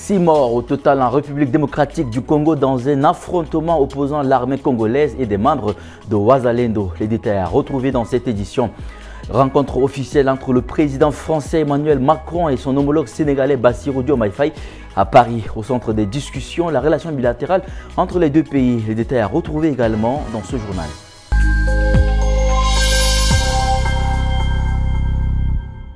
6 morts au total en République démocratique du Congo dans un affrontement opposant l'armée congolaise et des membres de Wazalendo. Les détails à retrouver dans cette édition. Rencontre officielle entre le président français Emmanuel Macron et son homologue sénégalais Bassirou Diomaye Faye à Paris. Au centre des discussions, la relation bilatérale entre les deux pays. Les détails à retrouver également dans ce journal.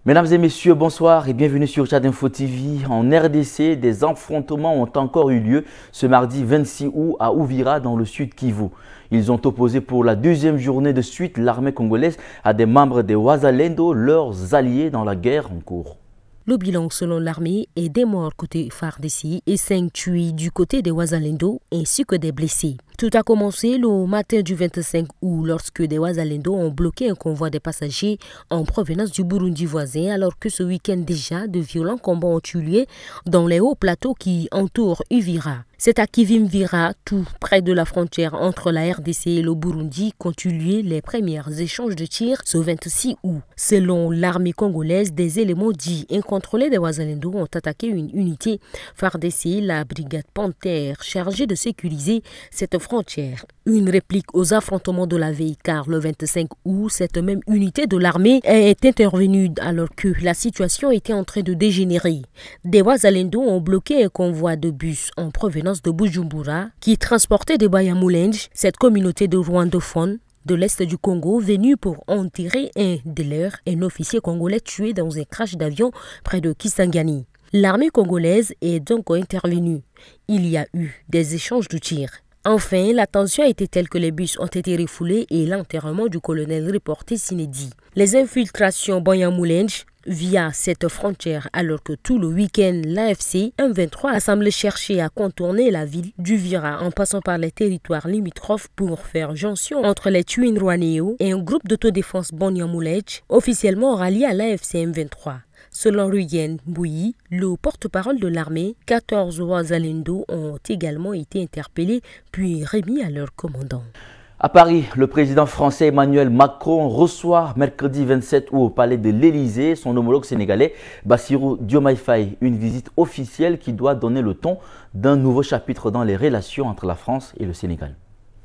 Mesdames et messieurs, bonsoir et bienvenue sur Tchad Info TV. En RDC, des affrontements ont encore eu lieu ce mardi 26 août à Uvira dans le sud Kivu. Ils ont opposé pour la deuxième journée de suite l'armée congolaise à des membres des Wazalendo, leurs alliés dans la guerre en cours. Le bilan selon l'armée est des morts côté FARDC et 5 tués du côté des Wazalendo ainsi que des blessés. Tout a commencé le matin du 25 août lorsque des Wazalendo ont bloqué un convoi de passagers en provenance du Burundi voisin alors que ce week-end déjà de violents combats ont eu lieu dans les hauts plateaux qui entourent Uvira. C'est à Kivimvira, tout près de la frontière entre la RDC et le Burundi, qu'ont eu lieu les premiers échanges de tirs ce 26 août. Selon l'armée congolaise, des éléments dits incontrôlés des Wazalendo ont attaqué une unité FARDC, la brigade Panthère, chargée de sécuriser cette frontière. Une réplique aux affrontements de la veille, car le 25 août, cette même unité de l'armée est intervenue alors que la situation était en train de dégénérer. Des Wazalendo ont bloqué un convoi de bus en provenance de Bujumbura qui transportait des Bayamoulenj, cette communauté de rwandophones de l'Est du Congo venue pour enterrer un de leurs, un officier congolais tué dans un crash d'avion près de Kisangani. L'armée congolaise est donc intervenue. Il y a eu des échanges de tirs. Enfin, la tension a été telle que les bus ont été refoulés et l'enterrement du colonel reporté s'inédit. Les infiltrations Bayamoulenj via cette frontière alors que tout le week-end l'AFC M23 a semblé chercher à contourner la ville d'Uvira en passant par les territoires limitrophes pour faire jonction entre les Twinrwanéo et un groupe d'autodéfense Banyamulenge officiellement rallié à l'AFC M23. Selon Ruyen Bouyi, le porte-parole de l'armée, 14 Wazalendo ont également été interpellés puis remis à leur commandant. À Paris, le président français Emmanuel Macron reçoit mercredi 27 août au palais de l'Élysée son homologue sénégalais Bassirou Diomaye Faye. Une visite officielle qui doit donner le ton d'un nouveau chapitre dans les relations entre la France et le Sénégal.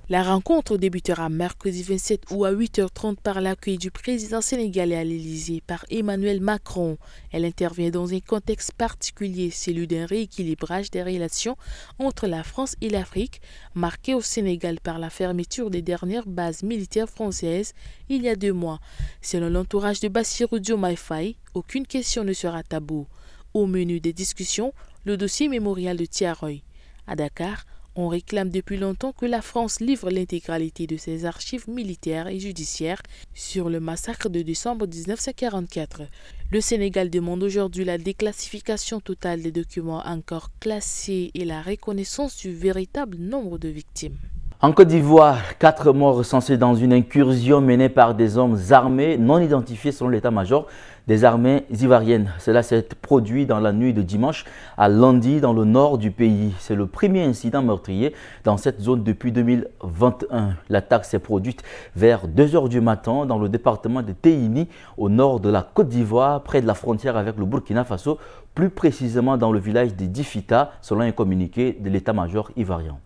La rencontre débutera mercredi 27 août à 8h30 par l'accueil du président sénégalais à l'Élysée par Emmanuel Macron. Elle intervient dans un contexte particulier, celui d'un rééquilibrage des relations entre la France et l'Afrique, marqué au Sénégal par la fermeture des dernières bases militaires françaises il y a 2 mois. Selon l'entourage de Bassirou Diomaye Faye, aucune question ne sera taboue. Au menu des discussions, le dossier mémorial de Thiaroye. À Dakar, on réclame depuis longtemps que la France livre l'intégralité de ses archives militaires et judiciaires sur le massacre de décembre 1944. Le Sénégal demande aujourd'hui la déclassification totale des documents encore classés et la reconnaissance du véritable nombre de victimes. En Côte d'Ivoire, 4 morts recensés dans une incursion menée par des hommes armés non identifiés selon l'état-major des armées ivoiriennes. Cela s'est produit dans la nuit de dimanche à lundi dans le nord du pays. C'est le premier incident meurtrier dans cette zone depuis 2021. L'attaque s'est produite vers 2 h du matin dans le département de Téini, au nord de la Côte d'Ivoire, près de la frontière avec le Burkina Faso, plus précisément dans le village de Difita, selon un communiqué de l'état-major ivoirien.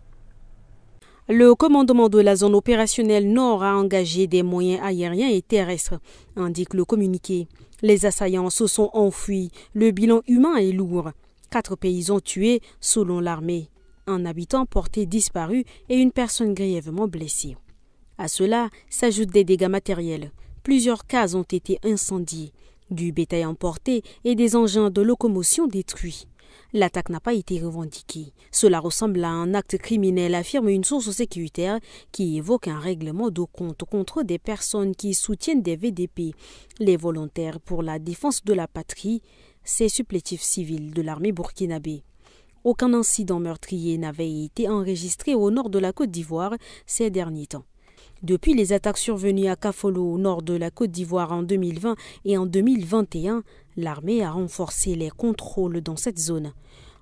Le commandement de la zone opérationnelle Nord a engagé des moyens aériens et terrestres, indique le communiqué. Les assaillants se sont enfuis. Le bilan humain est lourd. 4 paysans tués selon l'armée. Un habitant porté disparu et une personne grièvement blessée. À cela s'ajoutent des dégâts matériels. Plusieurs cases ont été incendiées, du bétail emporté et des engins de locomotion détruits. L'attaque n'a pas été revendiquée. Cela ressemble à un acte criminel, affirme une source sécuritaire qui évoque un règlement de compte contre des personnes qui soutiennent des VDP, les volontaires pour la défense de la patrie, ces supplétifs civils de l'armée burkinabé. Aucun incident meurtrier n'avait été enregistré au nord de la Côte d'Ivoire ces derniers temps. Depuis les attaques survenues à Kafolo, au nord de la Côte d'Ivoire en 2020 et en 2021, l'armée a renforcé les contrôles dans cette zone.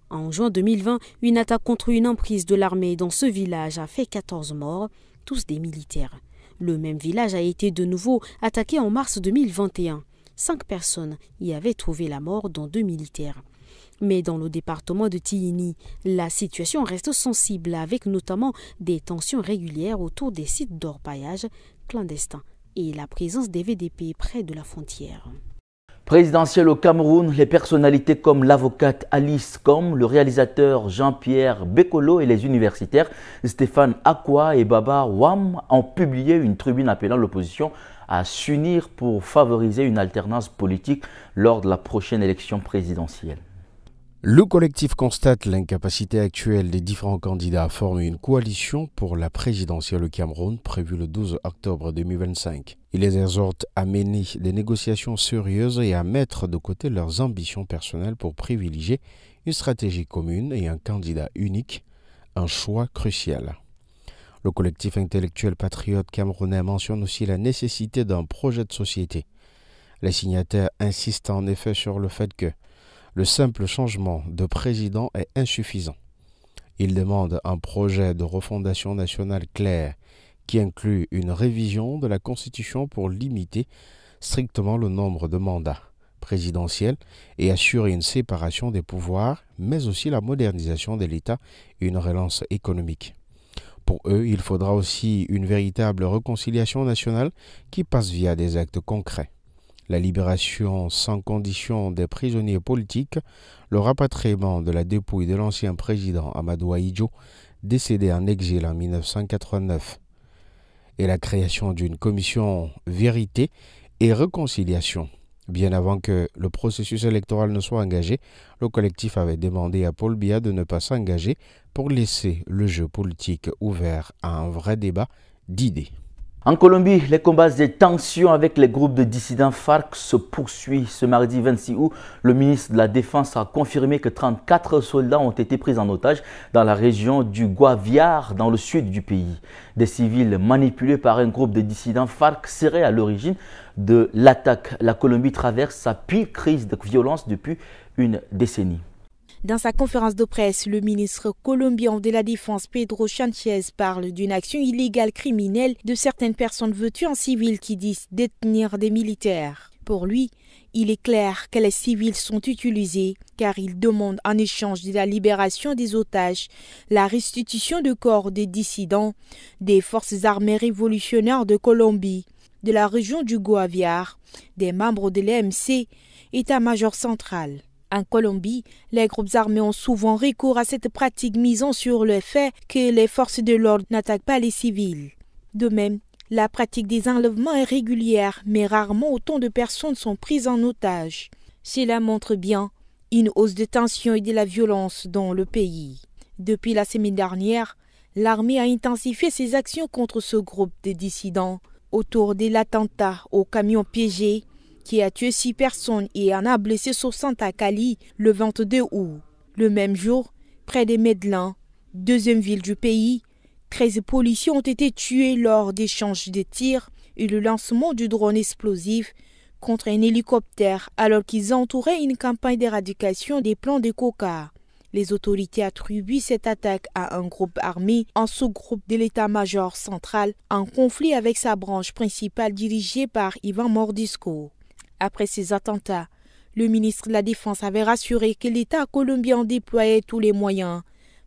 En juin 2020, une attaque contre une emprise de l'armée dans ce village a fait 14 morts, tous des militaires. Le même village a été de nouveau attaqué en mars 2021. 5 personnes y avaient trouvé la mort, dont 2 militaires. Mais dans le département de Tihini, la situation reste sensible avec notamment des tensions régulières autour des sites d'orpaillage clandestins et la présence des VDP près de la frontière. Présidentielle au Cameroun, les personnalités comme l'avocate Alice Com, le réalisateur Jean-Pierre Bekolo et les universitaires Stéphane Akwa et Baba Wam ont publié une tribune appelant l'opposition à s'unir pour favoriser une alternance politique lors de la prochaine élection présidentielle. Le collectif constate l'incapacité actuelle des différents candidats à former une coalition pour la présidentielle au Cameroun prévue le 12 octobre 2025. Il les exhorte à mener des négociations sérieuses et à mettre de côté leurs ambitions personnelles pour privilégier une stratégie commune et un candidat unique, un choix crucial. Le collectif intellectuel patriote camerounais mentionne aussi la nécessité d'un projet de société. Les signataires insistent en effet sur le fait que le simple changement de président est insuffisant. Ils demandent un projet de refondation nationale clair qui inclut une révision de la Constitution pour limiter strictement le nombre de mandats présidentiels et assurer une séparation des pouvoirs, mais aussi la modernisation de l'État et une relance économique. Pour eux, il faudra aussi une véritable réconciliation nationale qui passe via des actes concrets. La libération sans condition des prisonniers politiques, le rapatriement de la dépouille de l'ancien président Amadou Ahidjo, décédé en exil en 1989, et la création d'une commission vérité et réconciliation. Bien avant que le processus électoral ne soit engagé, le collectif avait demandé à Paul Biya de ne pas s'engager pour laisser le jeu politique ouvert à un vrai débat d'idées. En Colombie, les combats et tensions avec les groupes de dissidents FARC se poursuivent. Ce mardi 26 août, le ministre de la Défense a confirmé que 34 soldats ont été pris en otage dans la région du Guaviare, dans le sud du pays. Des civils manipulés par un groupe de dissidents FARC seraient à l'origine de l'attaque. La Colombie traverse sa pire crise de violence depuis une décennie. Dans sa conférence de presse, le ministre colombien de la Défense Pedro Sanchez parle d'une action illégale criminelle de certaines personnes vêtues en civil qui disent détenir des militaires. Pour lui, il est clair que les civils sont utilisés car il demande en échange de la libération des otages, la restitution de corps des dissidents, des forces armées révolutionnaires de Colombie, de la région du Guaviare, des membres de l'EMC, état-major central. En Colombie, les groupes armés ont souvent recours à cette pratique misant sur le fait que les forces de l'ordre n'attaquent pas les civils. De même, la pratique des enlèvements est régulière, mais rarement autant de personnes sont prises en otage. Cela montre bien une hausse de tension et de la violence dans le pays. Depuis la semaine dernière, l'armée a intensifié ses actions contre ce groupe de dissidents autour de l'attentat au camion piégé qui a tué 6 personnes et en a blessé 60 à Cali le 22 août. Le même jour, près de Medellín, deuxième ville du pays, 13 policiers ont été tués lors d'échanges de tirs et le lancement du drone explosif contre un hélicoptère alors qu'ils entouraient une campagne d'éradication des plants de coca. Les autorités attribuent cette attaque à un groupe armé, un sous-groupe de l'état-major central, en conflit avec sa branche principale dirigée par Iván Mordisco. Après ces attentats, le ministre de la Défense avait rassuré que l'État colombien déployait tous les moyens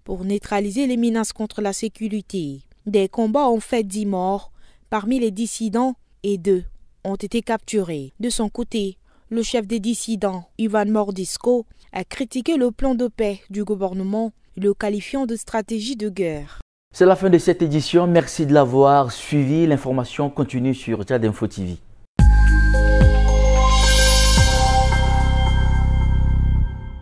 pour neutraliser les menaces contre la sécurité. Des combats ont fait 10 morts parmi les dissidents et 2 ont été capturés. De son côté, le chef des dissidents, Iván Mordisco, a critiqué le plan de paix du gouvernement, le qualifiant de stratégie de guerre. C'est la fin de cette édition. Merci de l'avoir suivi. L'information continue sur Tchad Info TV.